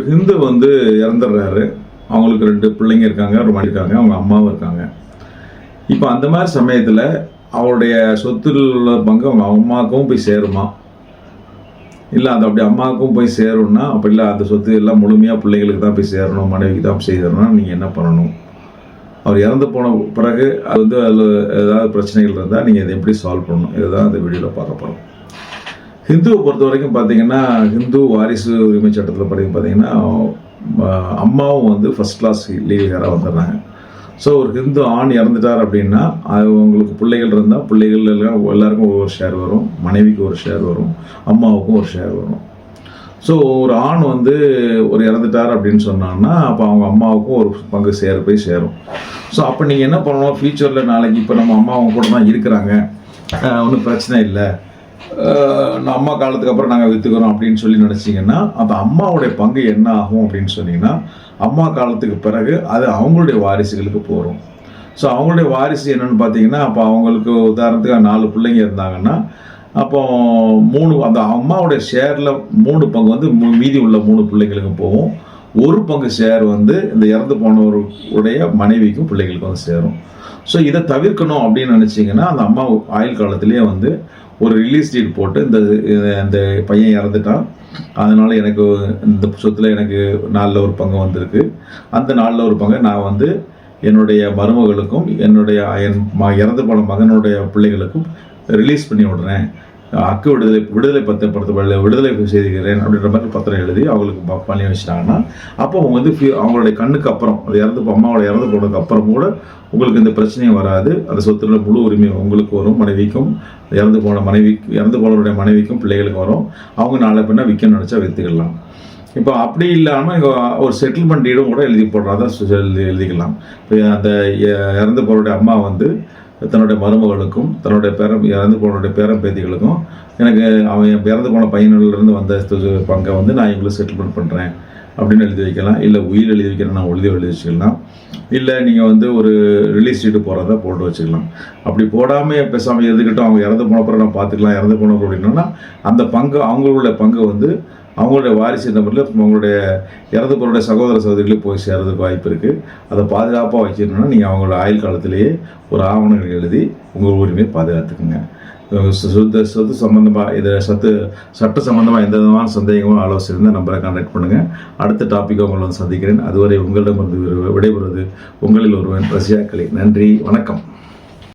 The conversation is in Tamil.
ஹிந்து இறந்துடுறாரு. அவங்களுக்கு 2 பிள்ளைங்க இருக்காங்க, ஒரு மனைவி இருக்காங்க, அவங்க அம்மாவும் இருக்காங்க. இப்போ அந்த மாதிரி சமயத்தில் அவருடைய சொத்தில் உள்ள பங்கு அவங்க அம்மாவுக்கும் போய் சேருமா? இல்லை அது அப்படி அம்மாவுக்கும் போய் சேரும்னா, அப்போ இல்லை அந்த சொத்து எல்லாம் முழுமையாக பிள்ளைகளுக்கு தான் போய் சேரணும், மனைவிக்கு தான் செய்யணும்னா நீங்கள் என்ன பண்ணணும்? அவர் இறந்து போன பிறகு அதில் ஏதாவது பிரச்சனைகள் இருந்தால் நீங்கள் இதை எப்படி சால்வ் பண்ணணும்? இதுதான் இந்த வீடியோவில் பார்க்க போகிறோம். ஹிந்துவை பொறுத்த வரைக்கும் பார்த்தீங்கன்னா, ஹிந்து வாரிசு உரிமை சட்டத்தில் பார்த்தீங்கன்னா அம்மாவும் ஃபர்ஸ்ட் கிளாஸ் லீகராக வந்துடுறாங்க. ஸோ ஒரு ஹிந்து ஆண் இறந்துட்டார் அப்படின்னா அவங்களுக்கு பிள்ளைகள் இருந்தால் பிள்ளைகள் எல்லாம் எல்லாருக்கும் ஒவ்வொரு ஷேர் வரும், மனைவிக்கு ஒரு ஷேர் வரும், அம்மாவுக்கும் ஒரு ஷேர் வரும். ஸோ ஒரு ஆண் ஒரு இறந்துட்டார் அப்படின்னு சொன்னான்னா அப்போ அவங்க அம்மாவுக்கும் ஒரு பங்கு போய் சேரும். ஸோ அப்போ நீங்கள் என்ன பண்ணணும், ஃபியூச்சரில் நாளைக்கு இப்போ நம்ம அம்மா அவங்க கூட தான் இருக்கிறாங்க, ஒன்றும் பிரச்சனை இல்லை, அம்மா காலத்துக்கு அப்புறம் நாங்கள் விற்றுக்கிறோம் அப்படின்னு சொல்லி நினச்சிங்கன்னா அப்போ அம்மாவுடைய பங்கு என்ன ஆகும் அப்படின்னு சொன்னீங்கன்னா, அம்மா காலத்துக்கு பிறகு அது அவங்களுடைய வாரிசுகளுக்கு போகிறோம். ஸோ அவங்களுடைய வாரிசு என்னென்னு பார்த்தீங்கன்னா, அப்போ அவங்களுக்கு உதாரணத்துக்கு 4 பிள்ளைங்க இருந்தாங்கன்னா அப்போ 3 அந்த அம்மாவுடைய ஷேரில் 3 பங்கு மீதி உள்ள 3 பிள்ளைங்களுக்கு போகும். ஒரு பங்கு ஷேர் இந்த இறந்து போனவருடைய மனைவிக்கும் பிள்ளைகளுக்கும் சேரும். ஸோ இதை தவிர்க்கணும் அப்படின்னு நினச்சிங்கன்னா அந்த அம்மா ஆயுள் காலத்திலே ஒரு ரிலீஸ் டீட் போட்டு இந்த பையன் இறந்துட்டான், அதனால எனக்கு இந்த சொத்தில் எனக்கு 4ல் ஒரு பங்கு வந்திருக்கு, அந்த 4ல் ஒரு பங்கை நான் என்னுடைய மருமகளுக்கும் என்னுடைய இறந்து போன மகனுடைய பிள்ளைகளுக்கும் ரிலீஸ் பண்ணி விடுறேன், அக்கு விடுதலை செய்கிறேன் அப்படின்ற மாதிரி பத்திரம் எழுதி அவங்களுக்கு பண்ணி வச்சிட்டாங்கன்னா அப்போ அவங்களுடைய கண்ணுக்கு அப்புறம் அது அம்மாவோட இறந்து போனதுக்கு அப்புறம் கூட உங்களுக்கு இந்த பிரச்சனையும் வராது. அந்த சொத்துல முழு உரிமை உங்களுக்கு வரும், மனைவிக்கும் இறந்து போனவருடைய மனைவிக்கும் பிள்ளைகளுக்கு வரும். அவங்க நாளை பின்னா விற்கணும்னு நினச்சா விற்றுக்கலாம். இப்போ அப்படி இல்லாமல் ஒரு செட்டில்மெண்ட் டீடும் கூட எழுதி போடுறதா எழுதிக்கலாம். இப்போ அந்த இறந்து போனவருடைய அம்மா தன்னுடைய மருமகளுக்கும் தன்னுடைய இறந்து போனவருடைய பேரம்பேத்திகளுக்கும் எனக்கு அவன் இறந்து போன பையனிலிருந்து வந்த பங்கை நான் இவங்களுக்கு செட்டில்மெண்ட் பண்ணுறேன் அப்படின்னு எழுதி வைக்கலாம். இல்லை உயிர் எழுதி வைக்கிறேன் நான் எழுதி வச்சுக்கலாம். இல்லை நீங்கள் ஒரு ரிலீஸ் டீட்டு போகிறதா போட்டு வச்சுக்கலாம். அப்படி போடாமல் பேசாமல் எதுக்கிட்டும் அவங்க இறந்து போனப்பறம் நான் பார்த்துக்கலாம், இறந்து போனப்பறம் அப்படின்னா அந்த பங்கு அவங்களுடைய பங்கு அவங்களுடைய வாரிசு நம்பரில் அவங்களுடைய இறந்து போகிற சகோதர சகோதரிகளுக்கு போய் சேர்றதுக்கு வாய்ப்பு இருக்குது. அதை பாதுகாப்பாக வச்சுக்கணுன்னா நீங்கள் அவங்களோட ஆயுள் காலத்திலேயே ஒரு ஆவணங்கள் எழுதி உங்கள் உரிமையை பாதுகாத்துக்குங்க. சொத்து சம்மந்தமாக சட்ட சம்மந்தமாக எந்த விதமான சந்தேகமும் ஆலோசனை இருந்தால் நம்பரை கான்டாக்ட் பண்ணுங்கள். அடுத்த டாப்பிக்கை உங்களை சந்திக்கிறேன். அதுவரை உங்களிடமிருந்து விடைபெறுவது உங்களில் ஒருவன் ரஷ்யா கலை. நன்றி, வணக்கம்.